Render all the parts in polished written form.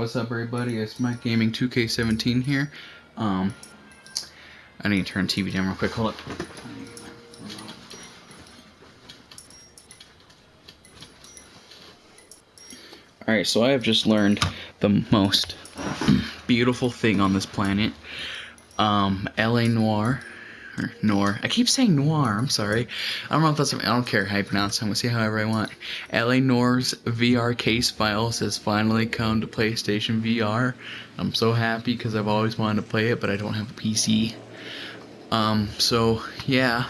what's up everybody, it's Mike Gaming 2K17 here. I need to turn TV down real quick, hold up. Alright, so I have just learned the most beautiful thing on this planet. Noire. Or Noire. I keep saying Noire, I'm sorry. I don't know if that's, I don't care how you pronounce it, I'm gonna say however I want. Noire's VR case files has finally come to PlayStation VR. I'm so happy because I've always wanted to play it, but I don't have a PC. So yeah.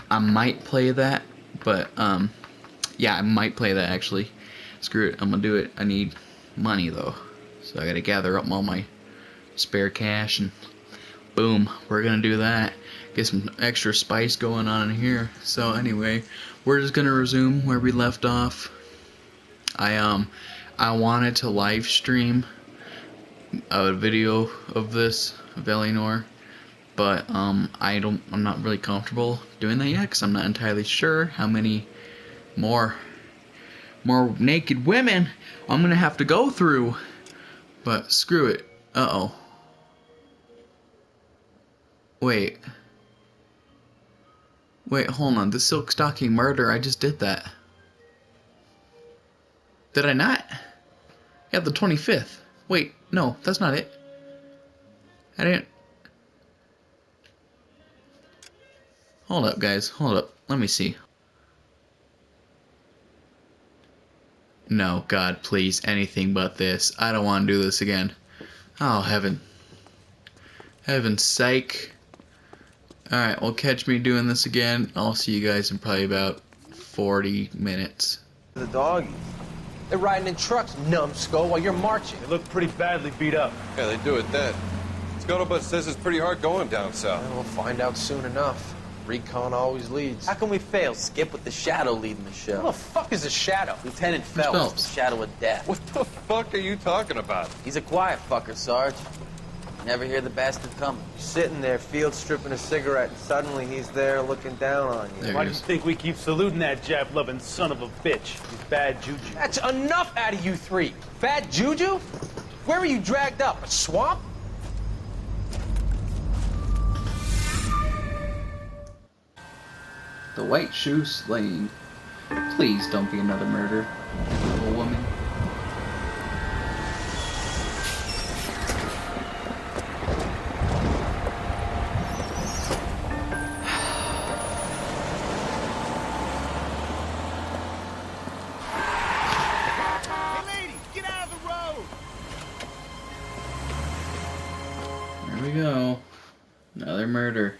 I might play that, but yeah, I might play that actually. Screw it, I'm gonna do it. I need money though. So I gotta gather up all my spare cash and boom, we're gonna do that. Get some extra spice going on in here. So anyway, we're just gonna resume where we left off. I wanted to live stream a video of this of Eleanor, but I'm not really comfortable doing that yet because I'm not entirely sure how many more naked women I'm gonna have to go through. But screw it. Uh-oh. Wait, hold on. The silk stocking murder, I just did that. Did I not? Yeah, the 25th. Wait, no, that's not it. I didn't. Hold up, guys. Hold up. Let me see. No, God, please, anything but this. I don't want to do this again. Oh, heaven. Heaven's sake. Alright, well, catch me doing this again. I'll see you guys in probably about 40 minutes. The doggies. They're riding in trucks, numbskull, while you're marching. They look pretty badly beat up. Yeah, they do it then. Scuttlebutt says it's pretty hard going down south. Well, we'll find out soon enough. Recon always leads. How can we fail, Skip, with the Shadow leading the show? Who the fuck is a Shadow? Lieutenant Phelps, the Shadow of Death. What the fuck are you talking about? He's a quiet fucker, Sarge. Never hear the bastard coming. Sitting there, field stripping a cigarette, and suddenly he's there looking down on you. Why do you think we keep saluting that Jap-loving son of a bitch? He's bad juju. That's enough out of you three. Bad juju? Where were you dragged up? A swamp? The white shoe slaying. Please don't be another murder of a woman. There we go. Another murder.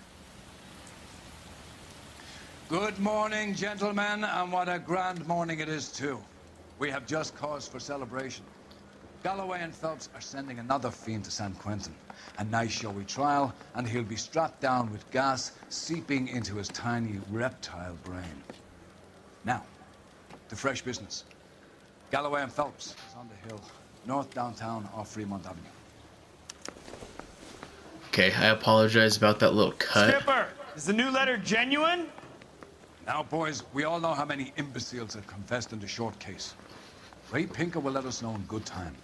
Good morning, gentlemen, and what a grand morning it is, too. We have just cause for celebration. Galloway and Phelps are sending another fiend to San Quentin. A nice showy trial, and he'll be strapped down with gas seeping into his tiny reptile brain. Now, to fresh business. Galloway and Phelps is on the hill, north downtown off Fremont Avenue. Okay, I apologize about that little cut. Skipper, is the new letter genuine? Now, boys, we all know how many imbeciles have confessed in the short case. Ray Pinker will let us know in good time.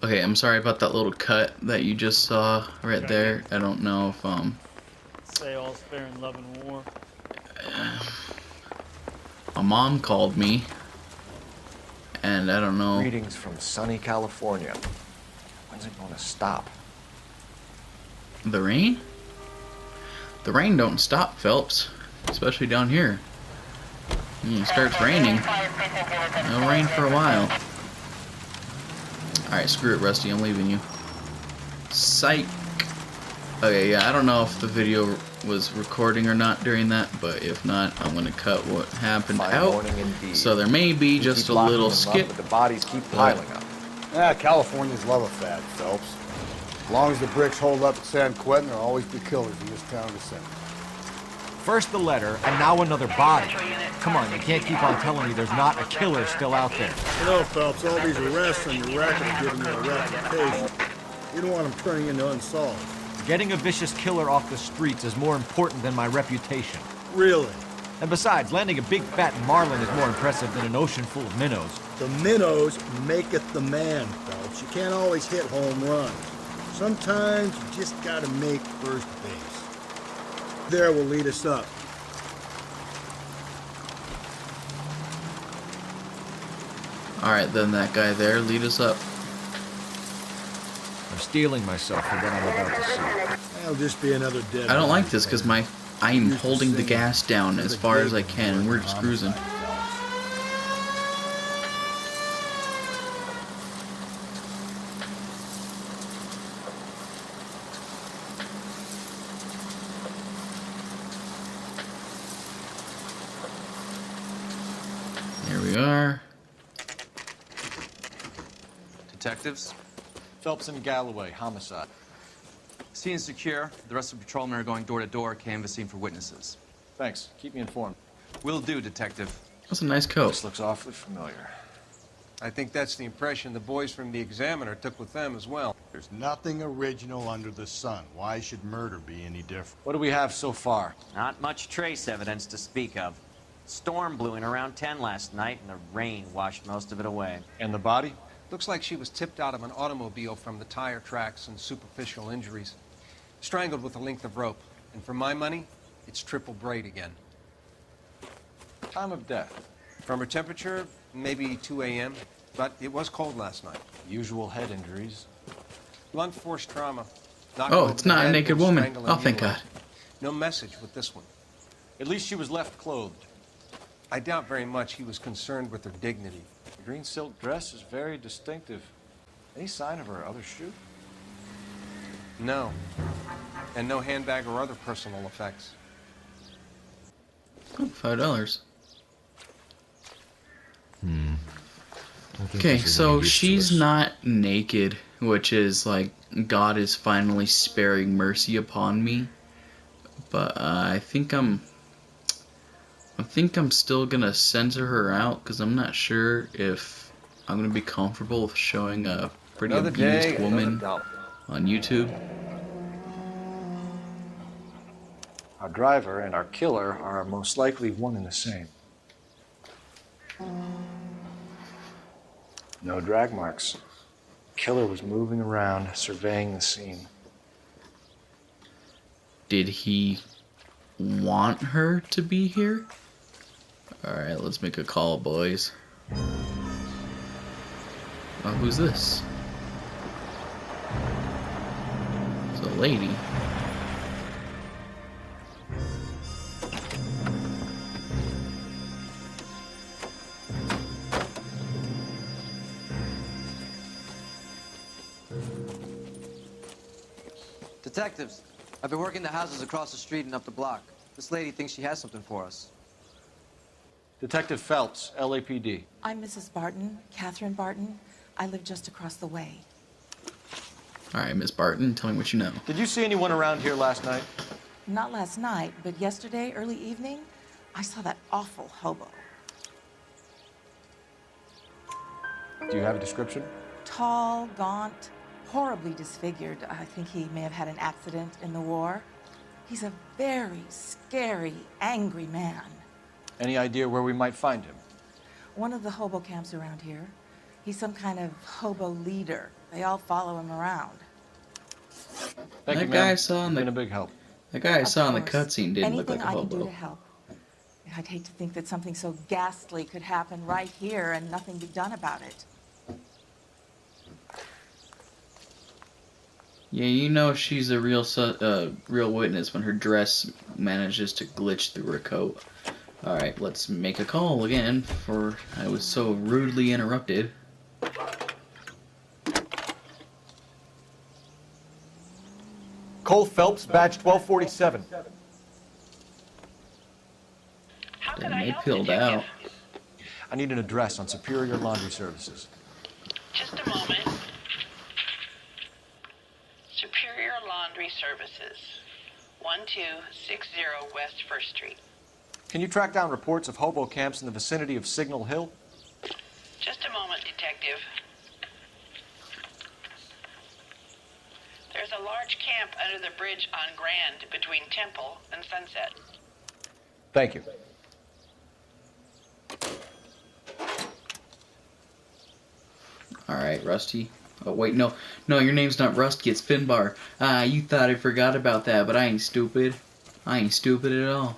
Okay, I'm sorry about that little cut that you just saw right there. I don't know if Say all's fair in love and war. my mom called me, and I don't know. Greetings from sunny California. When's it going to stop? The rain? The rain don't stop, Phelps. Especially down here. It starts raining. It'll rain for a while. Alright, screw it, Rusty. I'm leaving you. Psych. Okay, yeah, I don't know if the video was recording or not during that, but if not, I'm going to cut what happened out. So there may be just a little skip. But the bodies keep piling up. Yeah, California's love a fad, Phelps. As long as the bricks hold up at San Quentin, there'll always be killers in this town to send. First the letter, and now another body. Come on, you can't keep on telling me there's not a killer still out there. You know, Phelps, all these arrests and your racket are giving you a reputation. You don't want them turning into unsolved. Getting a vicious killer off the streets is more important than my reputation. Really? And besides, landing a big fat marlin is more impressive than an ocean full of minnows. The minnows maketh the man, Phelps. You can't always hit home runs. Sometimes you just gotta make first base. There will lead us up. Alright, then that guy there, lead us up. I'm steeling myself for what I'm about to see. That'll just be another dead. I don't like this because I'm holding the gas down as far as I can and we're just cruising. Here we are. Detectives? Phelps and Galloway, homicide. Scene is secure. The rest of the patrolmen are going door to door, canvassing for witnesses. Thanks. Keep me informed. Will do, Detective. That's a nice coat. This looks awfully familiar. I think that's the impression the boys from the Examiner took with them as well. There's nothing original under the sun. Why should murder be any different? What do we have so far? Not much trace evidence to speak of. Storm blew in around 10 last night, and the rain washed most of it away. And the body? Looks like she was tipped out of an automobile from the tire tracks and superficial injuries. Strangled with a length of rope. And for my money, it's triple braid again. Time of death? From her temperature, maybe 2 a.m., but it was cold last night. Usual head injuries. Blunt force trauma. Knocked Oh, over it's the not a head, naked then woman. strangled and Oh, thank mutilated. God. No message with this one. At least she was left clothed. I doubt very much he was concerned with her dignity. The green silk dress is very distinctive. Any sign of her other shoe? No. And no handbag or other personal effects. Oh, $5. Okay, so she's not naked, which is like God is finally sparing mercy upon me. But I think I'm still gonna censor her out because I'm not sure if I'm gonna be comfortable with showing a pretty Another abused day, woman another on YouTube. Our driver and our killer are most likely one and the same. No drag marks. Killer was moving around, surveying the scene. Did he want her to be here? Alright, let's make a call, boys. Oh, who's this? It's a lady. Detectives, I've been working the houses across the street and up the block. This lady thinks she has something for us. Detective Phelps, LAPD. I'm Mrs. Barton, Catherine Barton. I live just across the way. Alright, Miss Barton, tell me what you know. Did you see anyone around here last night? Not last night, but yesterday, early evening, I saw that awful hobo. Do you have a description? Tall, gaunt, horribly disfigured. I think he may have had an accident in the war. He's a very scary, angry man. Any idea where we might find him? One of the hobo camps around here. He's some kind of hobo leader. They all follow him around. Thank you, That guy ma'am. I saw in You've the been a big help. that guy I saw in the Of course. cutscene didn't look like a Anything I can do hobo. to help. I'd hate to think that something so ghastly could happen right here and nothing be done about it. Yeah, you know she's a real witness when her dress manages to glitch through her coat. Alright, let's make a call again, for I was so rudely interrupted. Cole Phelps, badge 1247. Then they peeled out. I need an address on Superior Laundry Services. Just a moment. Superior Laundry Services, 1260 West 1st Street. Can you track down reports of hobo camps in the vicinity of Signal Hill? Just a moment, Detective. There's a large camp under the bridge on Grand between Temple and Sunset. Thank you. Alright, Rusty. Oh, wait, no. No, your name's not Rusty, it's Finbar. Ah, you thought I forgot about that, but I ain't stupid. I ain't stupid at all.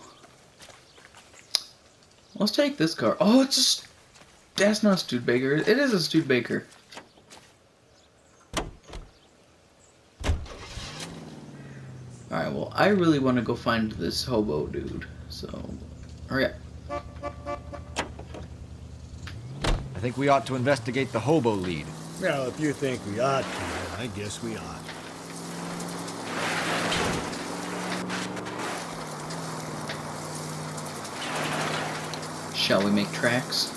Let's take this car. Oh, it's just... That's not Studebaker. It is a Studebaker. Alright, well, I really want to go find this hobo dude. So, hurry up. I think we ought to investigate the hobo lead. Well, if you think we ought to, I guess we ought. Shall we make tracks?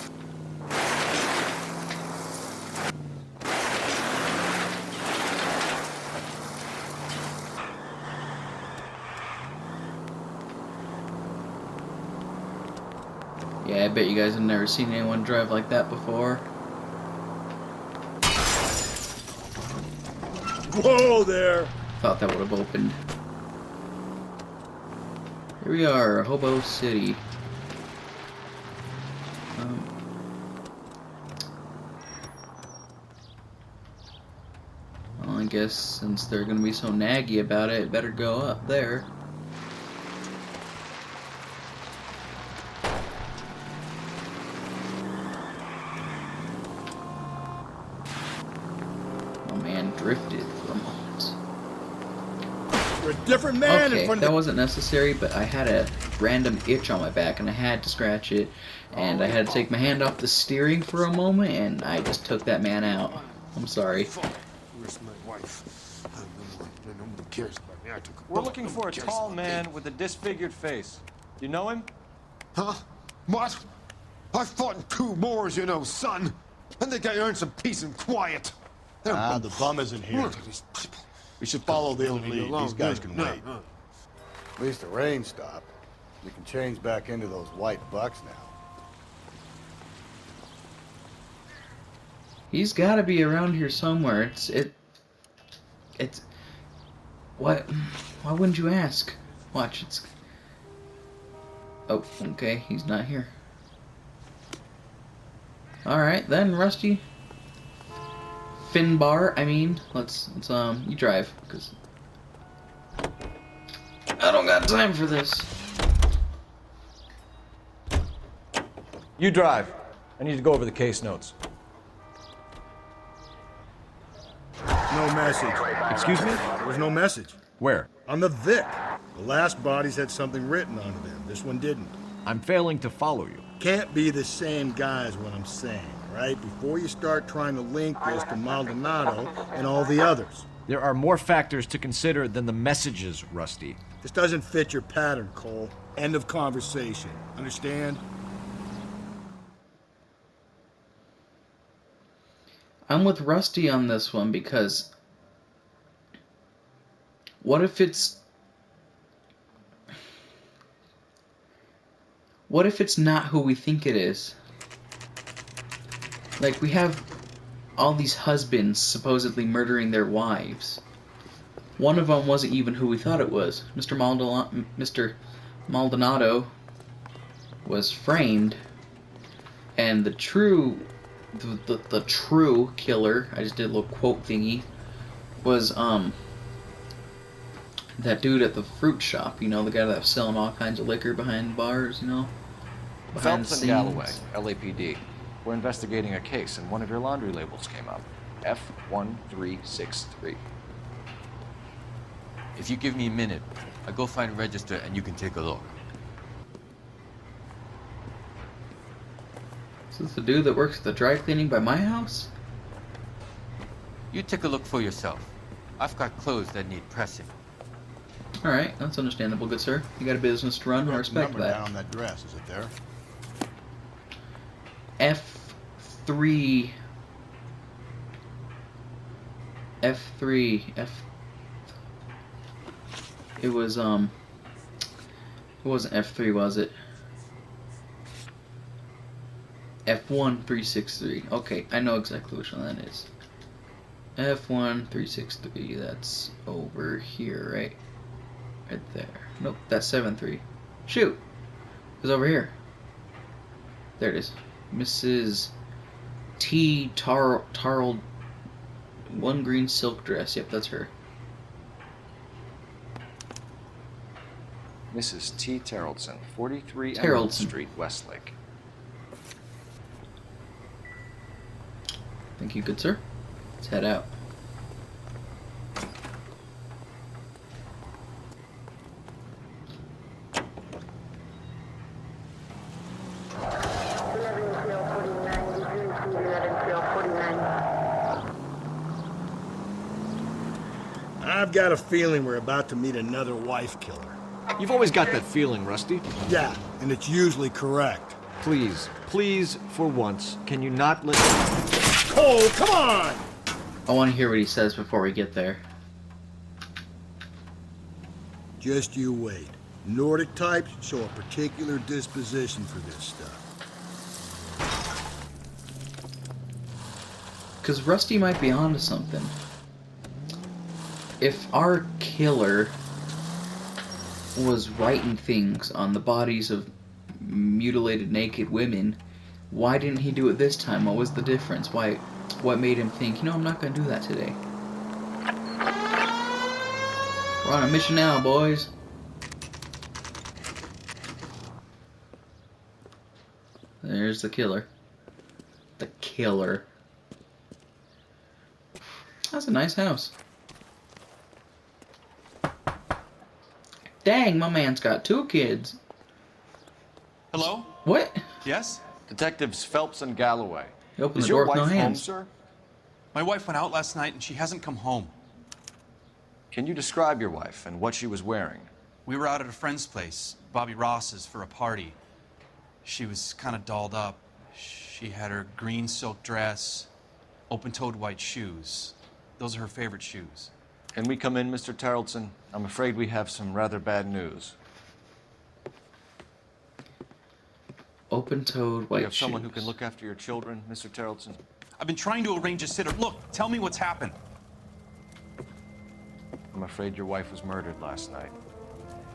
Yeah, I bet you guys have never seen anyone drive like that before. Whoa there! Thought that would have opened. Here we are, Hobo City. Well, I guess since they're gonna be so naggy about it, it better go up there. Oh man, drifted for a moment. You're a different man in Okay, front of that the... wasn't necessary, but I had a random itch on my back and I had to scratch it, and I had to take my hand off the steering for a moment, and I just took that man out. I'm sorry. Where's my wife? Nobody cares about me. I took a We're bullet. looking for a tall man with a disfigured face. You know him? Huh? What? I fought in 2 wars, you know, son. I think I earned some peace and quiet. Ah, the bum isn't here. We should follow the old lead. These guys can wait. At least the rain stopped. We can change back into those white bucks now. He's got to be around here somewhere. It's what? Why wouldn't you ask? Watch, it's. Oh, okay, he's not here. All right then, Rusty. Finbar, I mean, let's you drive, cause I don't got time for this. You drive. I need to go over the case notes. No message. Excuse me? There was no message. Where? On the Vic. The last bodies had something written on them. This one didn't. I'm failing to follow you. Can't be the same guy is what I'm saying, right? Before you start trying to link this to Maldonado and all the others. There are more factors to consider than the messages, Rusty. This doesn't fit your pattern, Cole. End of conversation. Understand? I'm with Rusty on this one because what if it's not who we think it is? Like, we have all these husbands supposedly murdering their wives. One of them wasn't even who we thought it was. Mr. Maldonado was framed, and the true killer, I just did a little quote thingy, was that dude at the fruit shop, you know, the guy that was selling all kinds of liquor behind bars, you know, behind Phelps the and scenes. Galloway, LAPD. We're investigating a case, and one of your laundry labels came up. F1363. If you give me a minute, I'll go find a register and you can take a look. Is this the dude that works at the dry cleaning by my house? You take a look for yourself. I've got clothes that need pressing. Alright, that's understandable, good sir. You got a business to run, I respect Number that. down on that dress, is it there? F3. It was, it wasn't F3, was it? F1363. Okay, I know exactly which one that is. F1363, that's over here, right? Right there. Nope, that's 73. Shoot! It's over here. There it is. Mrs. T. One green silk dress. Yep, that's her. Mrs. T. Terrellson, 43 Terrellson. Emerald Street, Westlake. Thank you, good sir. Let's head out. I've got a feeling we're about to meet another wife killer. You've always got that feeling, Rusty. Yeah, and it's usually correct. Please, please, for once, can you not let... Cole, come on! I want to hear what he says before we get there. Just you wait. Nordic types show a particular disposition for this stuff. Because Rusty might be onto something. If our killer was writing things on the bodies of mutilated naked women, why didn't he do it this time? What was the difference? What made him think, you know, I'm not going to do that today? We're on a mission now, boys. There's the killer. The killer. That's a nice house. Dang, my man's got 2 kids. Hello? What? Yes? Detectives Phelps and Galloway. You open Is the door your with no wife home, hands. sir? My wife went out last night and she hasn't come home. Can you describe your wife and what she was wearing? We were out at a friend's place, Bobby Ross's, for a party. She was kind of dolled up. She had her green silk dress, open-toed white shoes. Those are her favorite shoes. Can we come in, Mr. Terrellson? I'm afraid we have some rather bad news. Open-toed white You have shoes. someone who can look after your children, Mr. Terrellson? I've been trying to arrange a sitter. Look, tell me what's happened. I'm afraid your wife was murdered last night.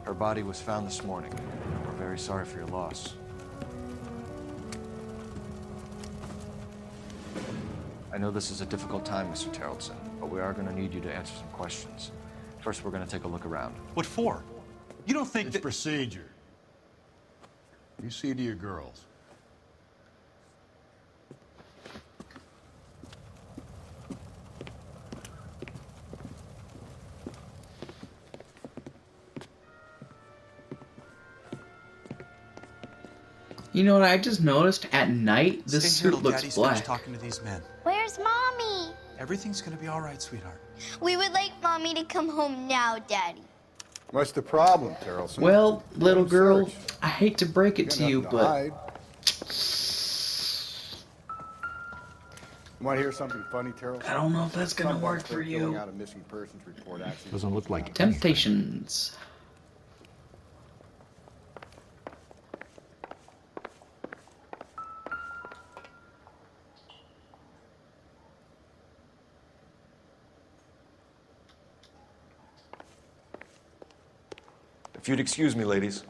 Her body was found this morning. We're very sorry for your loss. I know this is a difficult time, Mr. Terrellson, but we are going to need you to answer some questions. First, we're going to take a look around. What for? You don't think It's that... procedure. You see to your girls. You know what I just noticed? At night, this Stay here suit till looks Daddy's black. finished talking to these men. Where's Mommy? Everything's gonna be all right, sweetheart. We would like Mommy to come home now, Daddy. What's the problem, Terrellson? Well, little Let 'em girl, search. I hate to break it got to you, nothing to but hide. You want to hear something funny, Terrellson? I don't know if that's gonna Someone work for filling you. out a missing persons report actually Doesn't look like it. Temptations. If you'd excuse me, ladies.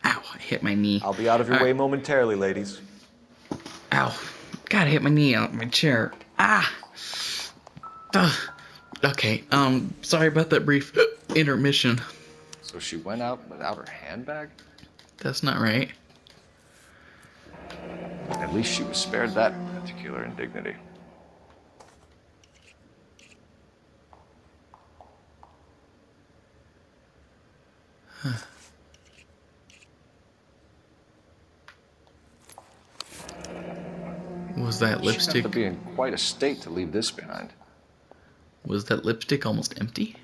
Ow, I hit my knee. I'll be out of your All way right. momentarily, ladies. Ow. God, I hit my knee out my chair. Ah! Ugh. Okay, sorry about that brief intermission. So she went out without her handbag? That's not right. At least she was spared that particular indignity. Was that She'd have lipstick? to be in quite a state to leave this behind. Was that lipstick almost empty?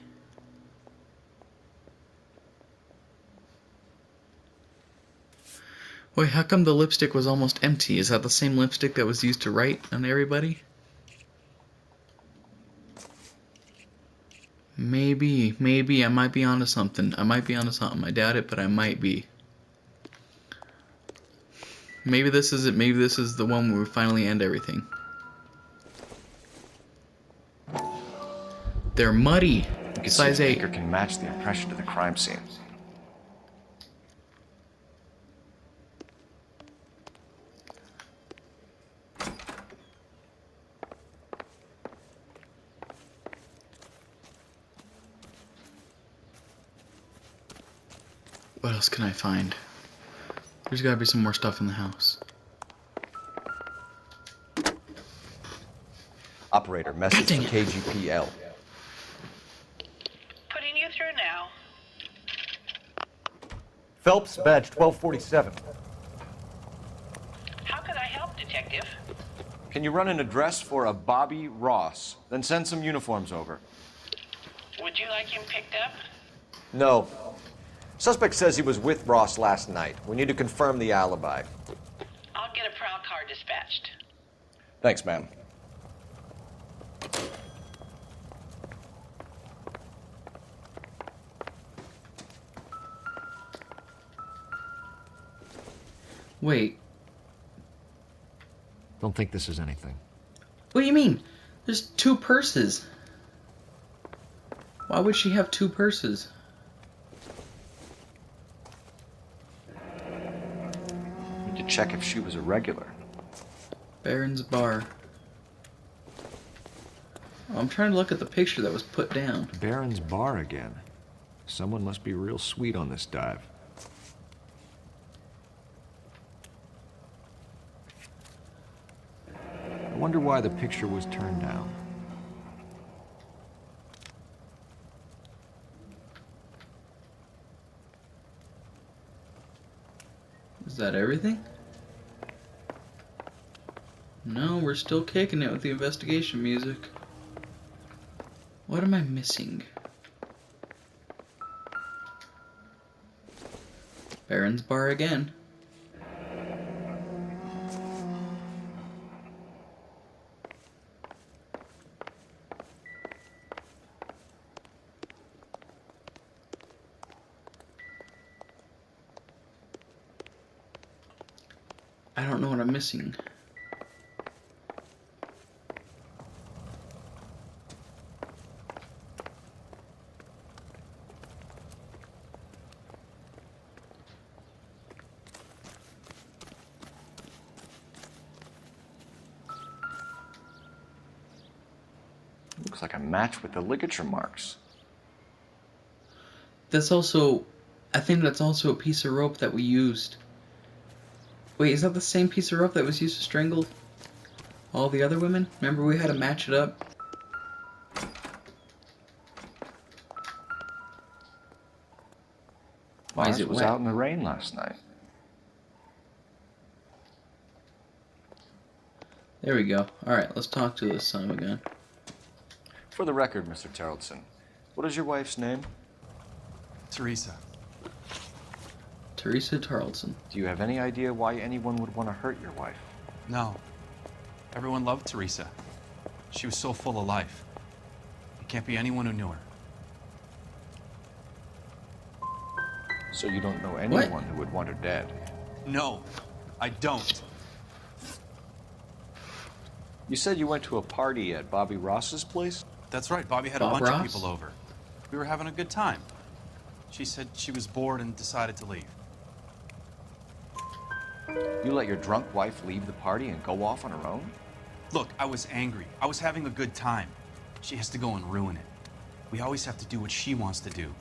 Wait, how come the lipstick was almost empty? Is that the same lipstick that was used to write on everybody? Maybe I might be onto something. I doubt it, but I might be. Maybe this is it. Maybe this is the one where we finally end everything. They're muddy. can see Size the 8. maker can match the impression to the crime scene. What else can I find? There's gotta be some more stuff in the house. Operator, message dang for KGPL. Putting you through now. Phelps, badge 1247. How could I help, Detective? Can you run an address for a Bobby Ross? Then send some uniforms over. Would you like him picked up? No. Suspect says he was with Ross last night. We need to confirm the alibi. I'll get a prowl car dispatched. Thanks, ma'am. Wait, Don't think this is anything. what do you mean? There's 2 purses. Why would she have 2 purses? Need to check if she was a regular. Baron's Bar. Oh, I'm trying to look at the picture that was put down. Baron's Bar again. Someone must be real sweet on this dive. I wonder why the picture was turned down. Is that everything? No, we're still kicking it with the investigation music. What am I missing? Baron's Bar again. I don't know what I'm missing. Looks like a match with the ligature marks. That's also, I think that's also a piece of rope that we used. Wait, is that the same piece of rope that was used to strangle all the other women? Remember we had to match it up? Why is it was wet? out in the rain last night. There we go. Alright, let's talk to this son of a gun. For the record, Mr. Tarleton, what is your wife's name? Teresa. Teresa Tarleton. Do you have any idea why anyone would want to hurt your wife? No. Everyone loved Teresa. She was so full of life. It can't be anyone who knew her. So you don't know anyone who would want her dead? No, I don't. You said you went to a party at Bobby Ross's place? That's right. Bobby had Bob a bunch Ross? of people over. We were having a good time. She said she was bored and decided to leave. You let your drunk wife leave the party and go off on her own? Look, I was angry. I was having a good time. She has to go and ruin it. We always have to do what she wants to do.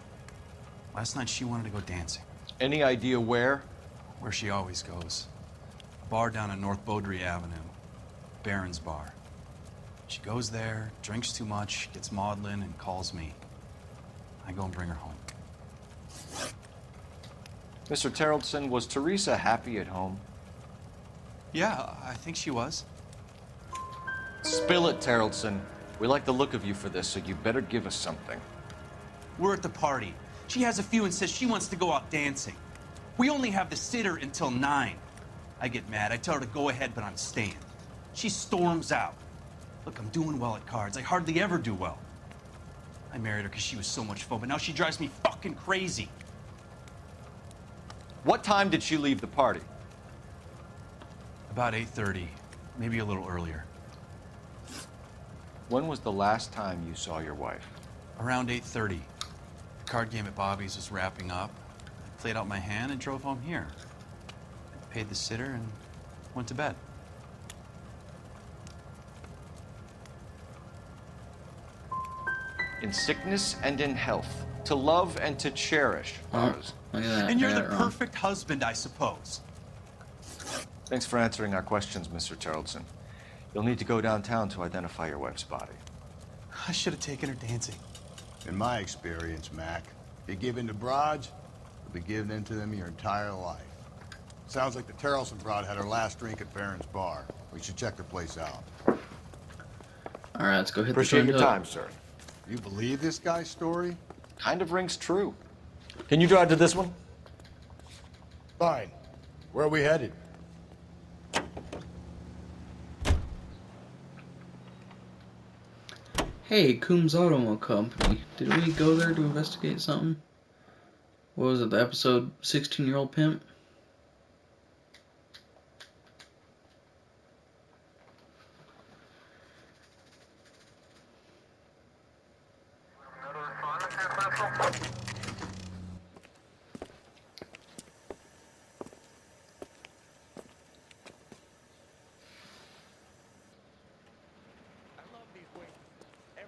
Last night she wanted to go dancing. Any idea where? Where she always goes. A bar down on North Beaudry Avenue. Baron's Bar. She goes there, drinks too much, gets maudlin, and calls me. I go and bring her home. Mr. Tarleton, was Teresa happy at home? Yeah, I think she was. Spill it, Tarleton. We like the look of you for this, so you better give us something. We're at the party. She has a few and says she wants to go out dancing. We only have the sitter until 9. I get mad. I tell her to go ahead, but I'm staying. She storms out. Look, I'm doing well at cards. I hardly ever do well. I married her because she was so much fun, but now she drives me fucking crazy. What time did she leave the party? About 8:30, maybe a little earlier. When was the last time you saw your wife? Around 8:30. The card game at Bobby's was wrapping up. I played out my hand and drove home here. I paid the sitter and went to bed. In sickness and in health, to love and to cherish. Look at that. And you're I the got it wrong. perfect husband, I suppose. Thanks for answering our questions, Mr. Tarleton. You'll need to go downtown to identify your wife's body. I should have taken her dancing. In my experience, Mac, if you give in to broads, you'll be giving in to them your entire life. Sounds like the Tarleton broad had her last drink at Barron's bar. We should check the place out. All right, let's go hit Appreciate the your time, sir. You believe this guy's story? Kind of rings true. Can you drive to this one? Fine. Where are we headed? Hey, Coombs Automobile Company. Did we go there to investigate something? What was it, the episode 16-Year-Old Pimp?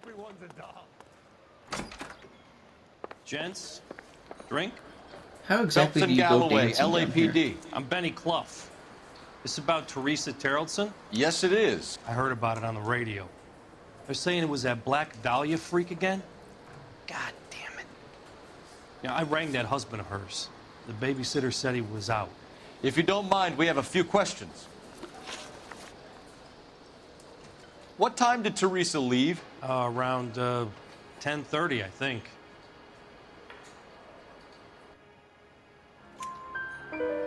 Everyone's a doll. Gents, drink? How exactly do you go dancing down here? LAPD. I'm Benny Clough. This about Teresa Tarleton? Yes, it is. I heard about it on the radio. They're saying it was that Black Dahlia freak again? God damn it. Yeah, I rang that husband of hers. The babysitter said he was out. If you don't mind, we have a few questions. What time did Teresa leave? Around 10:30, I think.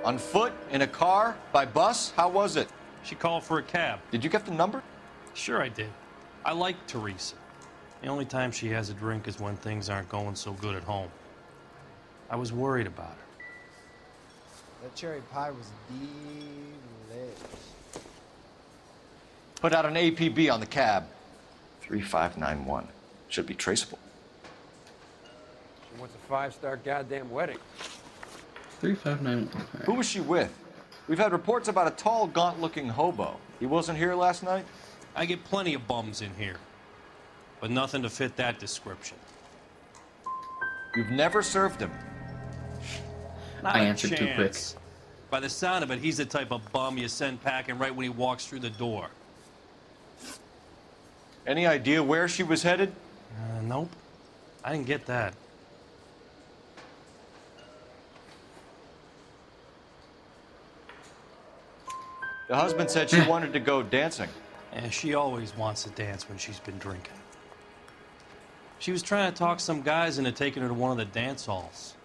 On foot? In a car? By bus? How was it? She called for a cab. Did you get the number? Sure I did. I like Teresa. The only time she has a drink is when things aren't going so good at home. I was worried about her. That cherry pie was delicious. Put out an APB on the cab. 3591. Should be traceable. She wants a 5-star goddamn wedding. 3591. Who was she with? We've had reports about a tall, gaunt-looking hobo. He wasn't here last night? I get plenty of bums in here, but nothing to fit that description. You've never served him. Not I a answered too quick. chance. By the sound of it, he's the type of bum you send packing right when he walks through the door. Any idea where she was headed? Nope. I didn't get that. The husband said she wanted to go dancing. And she always wants to dance when she's been drinking. She was trying to talk some guys into taking her to one of the dance halls.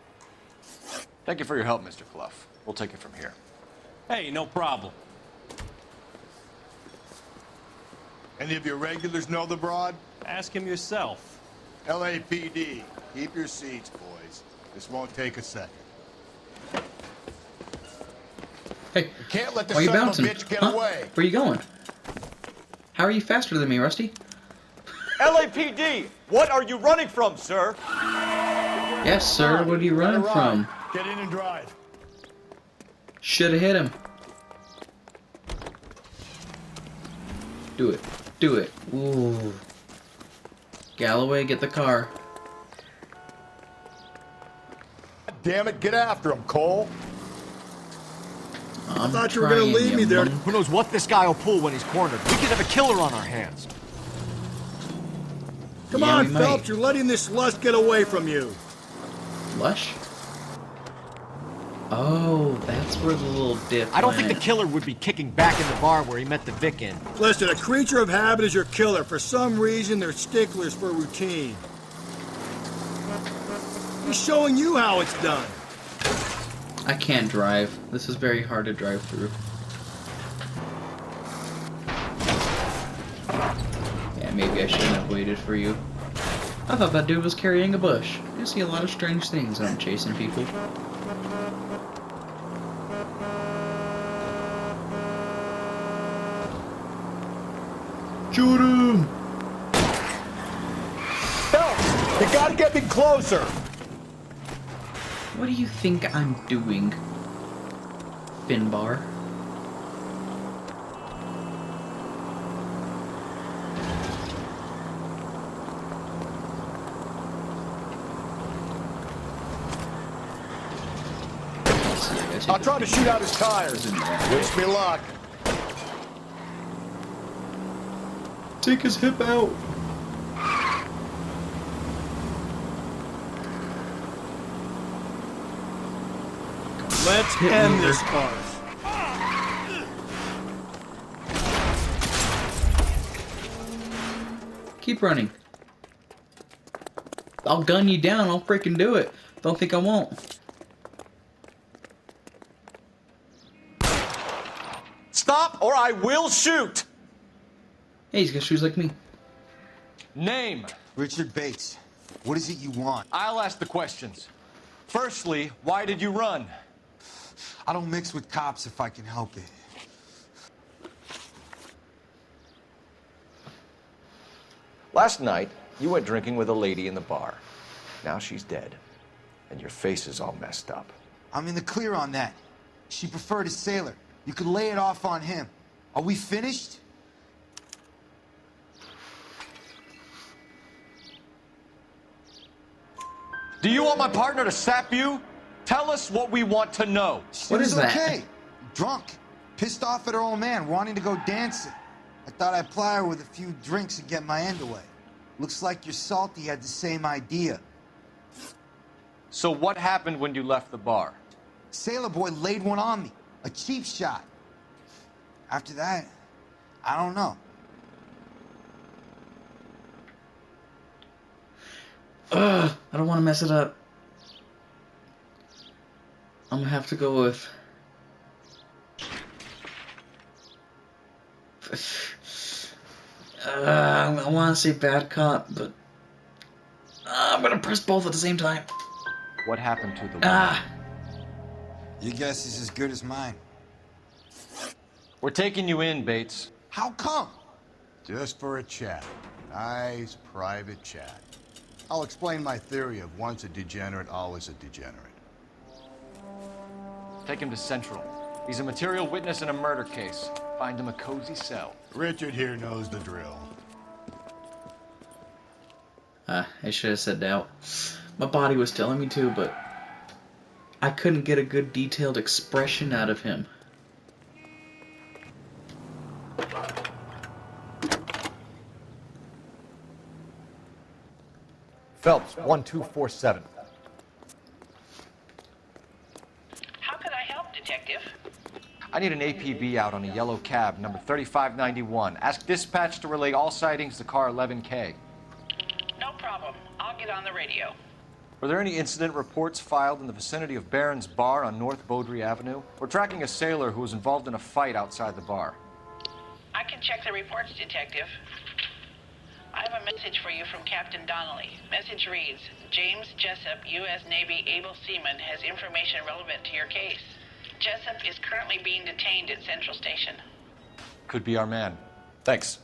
Thank you for your help, Mr. Clough. We'll take it from here. Hey, no problem. Any of your regulars know the broad? Ask him yourself. LAPD. Keep your seats, boys. This won't take a second. Hey, You can't let the why are you son of a bouncing? bitch get Huh? away. Where are you going? How are you faster than me, Rusty? LAPD! What are you running from, sir? Yes, sir. What are you running from? Get in and drive. Should have hit him. Do it. Do it. Ooh. Galloway, get the car. Damn it, get after him, Cole. I thought you were gonna leave me there. Who knows what this guy will pull when he's cornered? We could have a killer on our hands. Come Yeah, on, we Phelps, might. you're letting this lust get away from you. Lush? Oh, that's where the little dip I don't think the went. killer would be kicking back in the bar where he met the Vic in. Listen, a creature of habit is your killer. For some reason, they're sticklers for routine. He's showing you how it's done. I can't drive. This is very hard to drive through. Yeah, maybe I shouldn't have waited for you. I thought that dude was carrying a bush. I see a lot of strange things when I'm chasing people. Shoot him! Phelps, the guy getting closer! What do you think I'm doing, Finbar? I'll try to shoot out his tires. Wish me luck. Take his hip out. Let's end this farce. Keep running. I'll gun you down. I'll freaking do it. Don't think I won't. Stop or I will shoot! Hey, he's got shoes like me. Name? Richard Bates. What is it you want? I'll ask the questions. Firstly, why did you run? I don't mix with cops if I can help it. Last night, you went drinking with a lady in the bar. Now she's dead, and your face is all messed up. I'm in the clear on that. She preferred a sailor. You could lay it off on him. Are we finished? Do you want my partner to sap you? Tell us what we want to know. She was okay. Drunk. Pissed off at her old man, wanting to go dancing. I thought I'd ply her with a few drinks and get my end away. Looks like your salty had the same idea. So what happened when you left the bar? Sailor boy laid one on me. A cheap shot. After that, I don't know. Ugh, I don't want to mess it up. I'm gonna have to go with... I want to say bad cop, but... I'm gonna press both at the same time. What happened to the woman? Your guess is as good as mine. We're taking you in, Bates. How come? Just for a chat. Nice private chat. I'll explain my theory of once a degenerate, always a degenerate. Take him to Central. He's a material witness in a murder case. Find him a cozy cell. Richard here knows the drill. I should have said that. My body was telling me to, but I couldn't get a good detailed expression out of him. Phelps, 1247. How could I help, Detective? I need an APB out on a yellow cab, number 3591. Ask dispatch to relay all sightings to car 11K. No problem. I'll get on the radio. Were there any incident reports filed in the vicinity of Barron's Bar on North Beaudry Avenue? We're tracking a sailor who was involved in a fight outside the bar. I can check the reports, Detective. I have a message for you from Captain Donnelly. Message reads, James Jessup, U.S. Navy able seaman, has information relevant to your case. Jessup is currently being detained at Central Station. Could be our man. Thanks.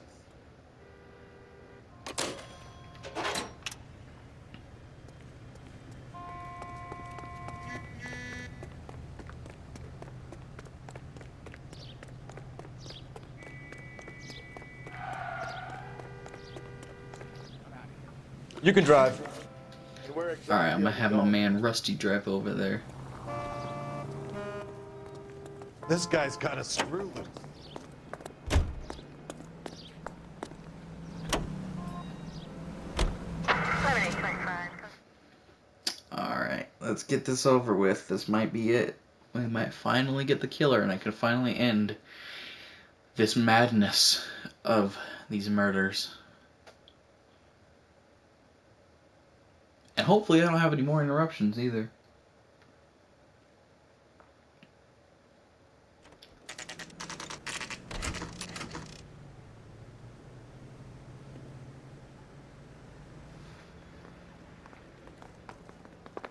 You can drive. Alright, I'm gonna have my man Rusty drive over there. This guy's kind of screwed. Alright, let's get this over with. This might be it. We might finally get the killer, and I can finally end this madness of these murders. And hopefully I don't have any more interruptions either.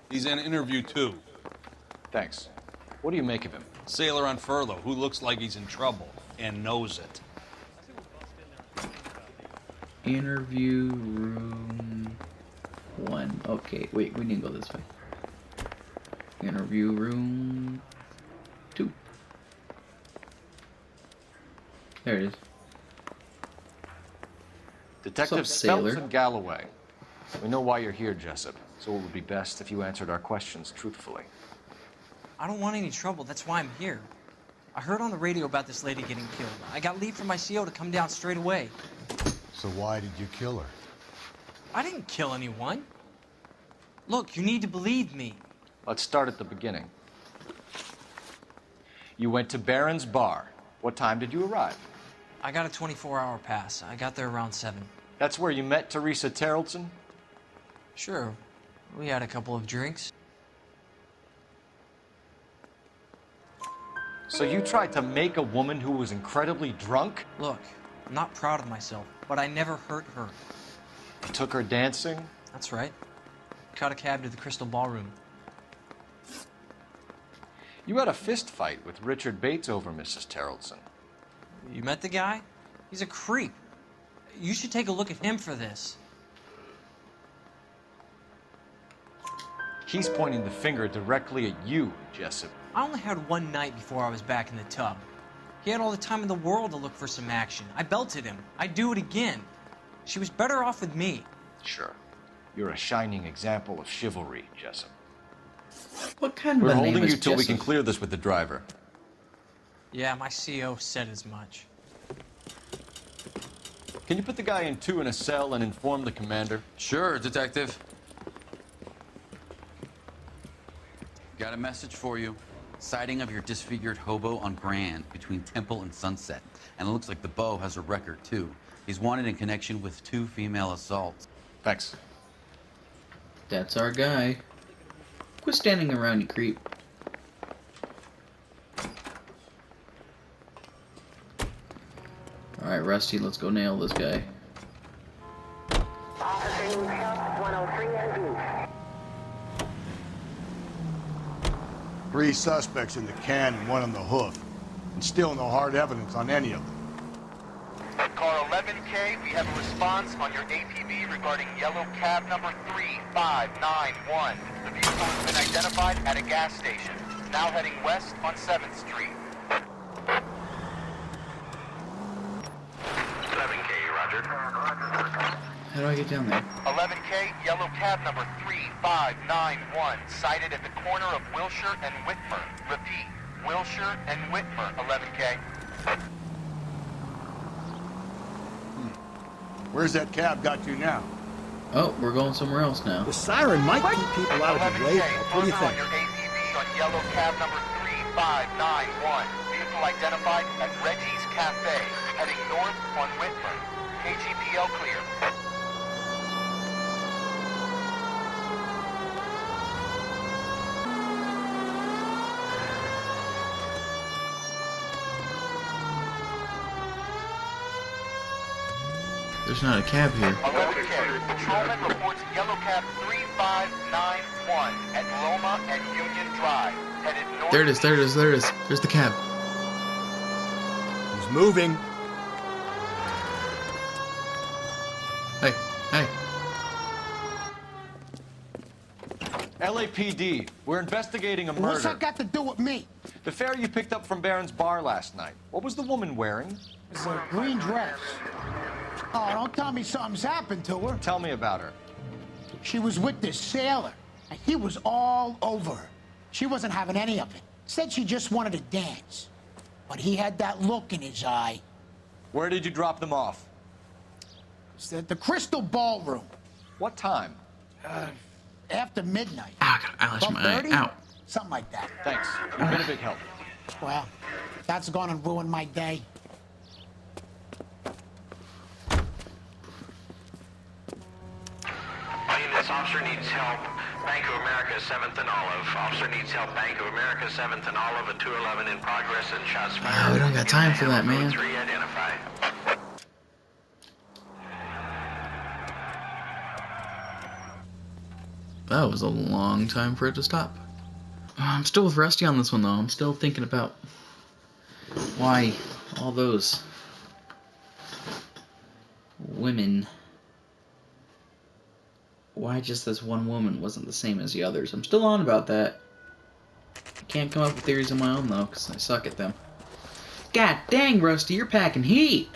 He's in interview 2. Thanks. What do you make of him? Sailor on furlough who looks like he's in trouble and knows it. Interview room 1. 1. Okay, wait, we need to go this way. Interview room 2. There it is. Detectives What's up, Phelps sailor? and Galloway. We know why you're here, Jessup, so it would be best if you answered our questions truthfully. I don't want any trouble. That's why I'm here. I heard on the radio about this lady getting killed. I got leave from my CO to come down straight away. So why did you kill her? I didn't kill anyone. Look, you need to believe me. Let's start at the beginning. You went to Barron's Bar. What time did you arrive? I got a 24-hour pass. I got there around 7. That's where you met Teresa Terrelson? Sure. We had a couple of drinks. So you tried to make a woman who was incredibly drunk? Look, I'm not proud of myself, but I never hurt her. You took her dancing? That's right. Caught a cab to the Crystal Ballroom. You had a fist fight with Richard Bates over Mrs. Terrelson. You met the guy? He's a creep. You should take a look at him for this. He's pointing the finger directly at you, Jessup. I only had one night before I was back in the tub. He had all the time in the world to look for some action. I belted him. I'd do it again. She was better off with me. Sure. You're a shining example of chivalry, Jessup. What kind We're of a name holding is you till we Jessup? can clear this with the driver. Yeah, my CO said as much. Can you put the guy in 2 in a cell and inform the commander? Sure, Detective. Got a message for you. Sighting of your disfigured hobo on Grand between Temple and Sunset. And it looks like the beau has a record, too. He's wanted in connection with 2 female assaults. Thanks. That's our guy. Quit standing around, you creep. Alright, Rusty, let's go nail this guy. Officer needs help, 103 and 3 suspects in the can and 1 on the hoof. And still no hard evidence on any of them. Car 11K, we have a response on your APB regarding yellow cab number 3591. The vehicle has been identified at a gas station. Now heading west on 7th Street. 11K, roger. How do I get down there? 11K, yellow cab number 3591, sighted at the corner of Wilshire and Whitmer. Repeat, Wilshire and Whitmer, 11K. Where's that cab got to now? Oh, we're going somewhere else now. The siren might keep people out of the way. What do you think? On your APB on yellow cab number 3591. Vehicle identified at Reggie's Cafe, heading north on Whitmer. KGPL clear. There's not a cab here. 11K. Patrolman reports yellow cab 3591 at Loma and Union Drive, headed north. There it is, there it is, there it is. There's the cab. He's moving. Hey, hey. LAPD, we're investigating a murder. What's that got to do with me? The fare you picked up from Barron's Bar last night. What was the woman wearing? It's a green dress. Oh, don't tell me something's happened to her. Tell me about her. She was with this sailor, and he was all over her. She wasn't having any of it. Said she just wanted to dance. But he had that look in his eye. Where did you drop them off? It's at the Crystal Ballroom. What time? After midnight. Ow, I got an eyelash in my eye. 12:30? Ow. Something like that. Thanks. You've been a big help. Well, that's gone and ruined my day. This officer needs help. Bank of America, 7th and Olive. Officer needs help. Bank of America, 7th and Olive, at 211 in progress and shots fired. We don't got time for that, man. 3 identified. That was a long time for it to stop. I'm still with Rusty on this one, though. I'm still thinking about why all those women why just this one woman wasn't the same as the others. I'm still on about that. I can't come up with theories of my own, though, because I suck at them. God dang, Rusty, you're packing heat!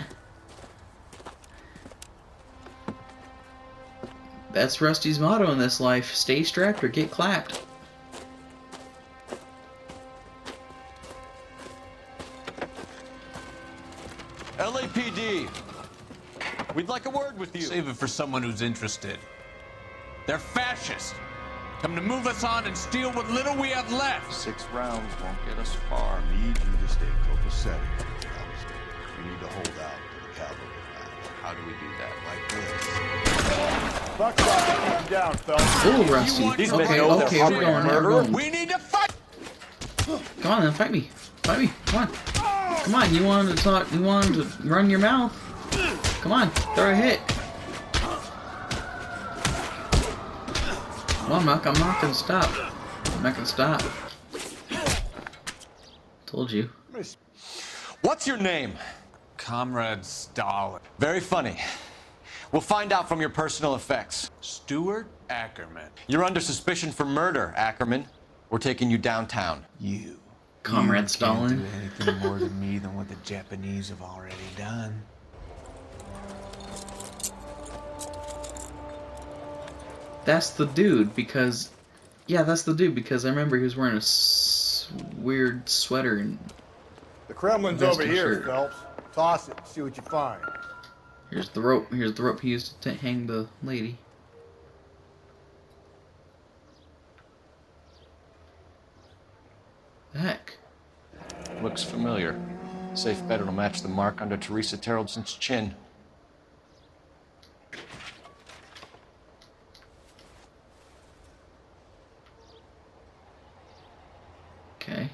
That's Rusty's motto in this life. Stay strapped or get clapped. LAPD, we'd like a word with you. Save it for someone who's interested. They're fascists. Come to move us on and steal what little we have left. 6 rounds won't get us far. I need you to stay copacetic. We need to hold out till the cavalry arrive. How do we do that? Like this. Buck him down, Phelps. Ooh, Rusty. These men Okay, know they're okay, we're going, we're going. We need to fight! Come on then, fight me. Fight me, come on. Come on, you wanted to talk, you wanted to run your mouth. Come on, throw a hit. Well, I'm not gonna stop. I'm not gonna stop. Told you. What's your name? Comrade Stalin. Very funny. We'll find out from your personal effects. Stuart Ackerman. You're under suspicion for murder, Ackerman. We're taking you downtown. You. Comrade you Stalin. can't do anything more to me than what the Japanese have already done. That's the dude, because... Yeah, that's the dude, because I remember he was wearing a weird sweater and... The Kremlin's vest over and here, shirt. Phelps. Toss it, see what you find. Here's the rope. Here's the rope he used to hang the lady. The heck? Looks familiar. Safe bet it'll match the mark under Teresa Terreldson's chin. Okay.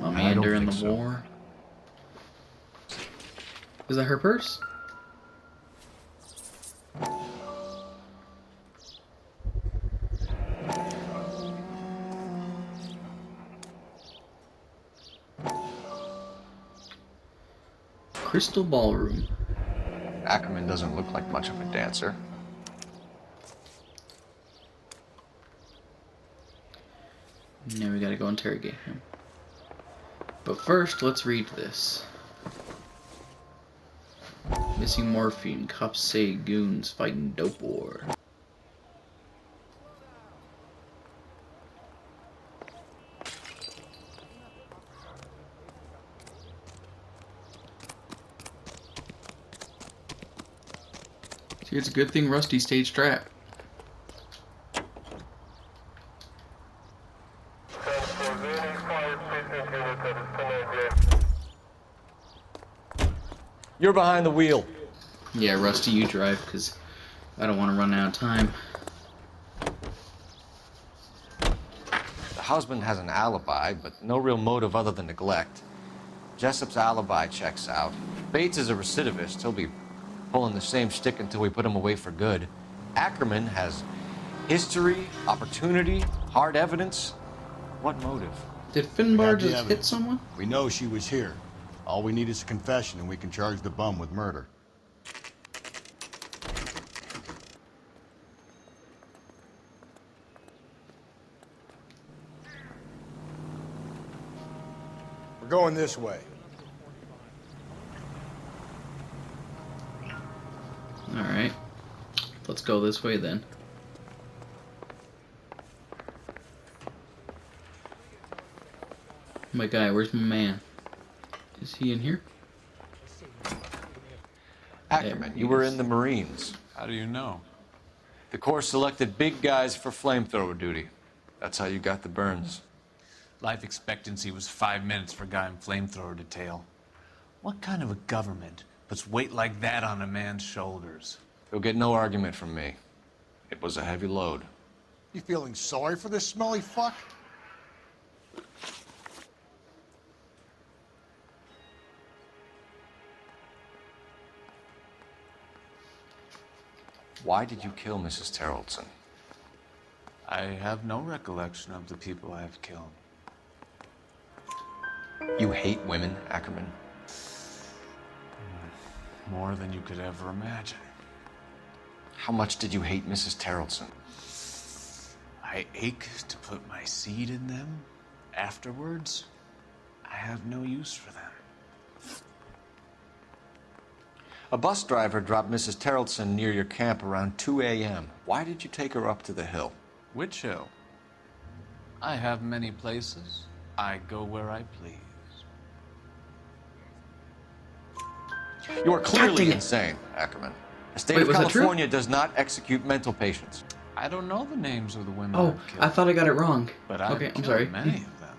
Amanda in the war. Is that her purse? Crystal Ballroom. Ackerman doesn't look like much of a dancer. Now we gotta go interrogate him. But first, let's read this. Missing morphine. Cops say goons fighting dope war. See, it's a good thing Rusty stayed strapped. You're behind the wheel. Yeah, Rusty, you drive, because I don't want to run out of time. The husband has an alibi, but no real motive other than neglect. Jessup's alibi checks out. Bates is a recidivist. He'll be pulling the same stick until we put him away for good. Ackerman has history, opportunity, hard evidence. What motive? Did Finbar just hit someone? We know she was here. All we need is a confession, and we can charge the bum with murder. We're going this way. Alright. Let's go this way then. My guy, where's my man? Is he in here? Ackerman, you were in the Marines. How do you know? The Corps selected big guys for flamethrower duty. That's how you got the burns. Life expectancy was 5 minutes for a guy in flamethrower detail. What kind of a government puts weight like that on a man's shoulders? You'll get no argument from me. It was a heavy load. You feeling sorry for this smelly fuck? Why did you kill Mrs. Terreldson? I have no recollection of the people I have killed. You hate women, Ackerman? More than you could ever imagine. How much did you hate Mrs. Terrelson? I ache to put my seed in them. Afterwards, I have no use for them. A bus driver dropped Mrs. Terrelson near your camp around 2 a.m. Why did you take her up to the hill? Which hill? I have many places. I go where I please. You are clearly insane, Ackerman. The state of California does not execute mental patients. I don't know the names of the women Oh, I've killed, I thought I got it wrong. but I've Okay, I'm killed sorry. many of them.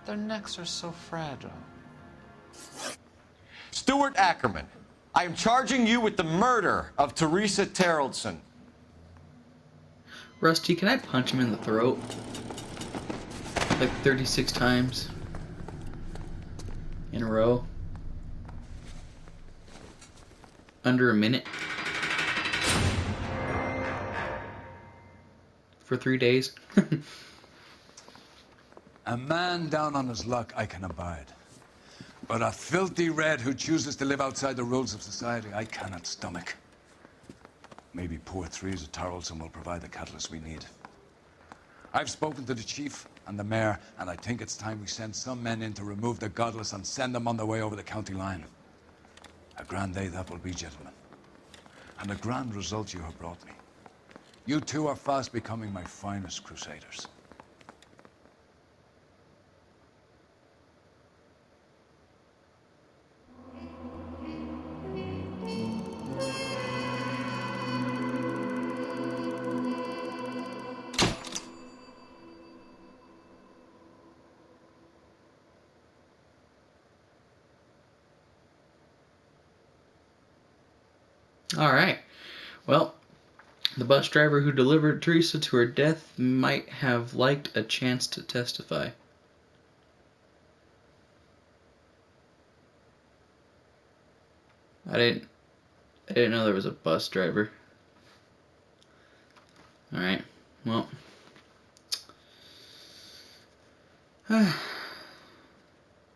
Their necks are so fragile. Stuart Ackerman, I am charging you with the murder of Teresa Terrelson. Rusty, can I punch him in the throat? Like 36 times in a row. Under a minute. For 3 days. A man down on his luck I can abide. But a filthy red who chooses to live outside the rules of society, I cannot stomach. Maybe poor Teresa Terrelson will provide the catalyst we need. I've spoken to the chief and the mayor, and I think it's time we send some men in to remove the godless and send them on their way over the county line. A grand day that will be, gentlemen. And a grand result you have brought me. You two are fast becoming my finest crusaders. Alright. Well, the bus driver who delivered Teresa to her death might have liked a chance to testify. I didn't know there was a bus driver. Alright, well.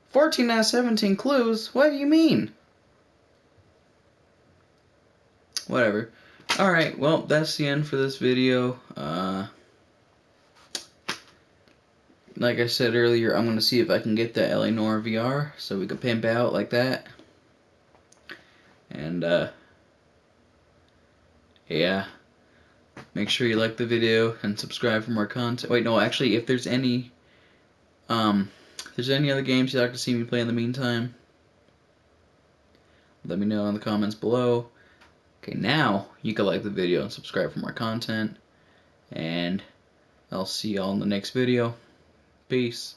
14 out of 17 clues? What do you mean? Whatever. Alright, well, that's the end for this video. Like I said earlier, I'm going to see if I can get that LA Noire VR so we can pimp out like that. And, yeah. Make sure you like the video and subscribe for more content. Wait, no, actually, if there's any other games you'd like to see me play in the meantime, let me know in the comments below. Okay, now you can like the video and subscribe for more content. And I'll see y'all in the next video. Peace.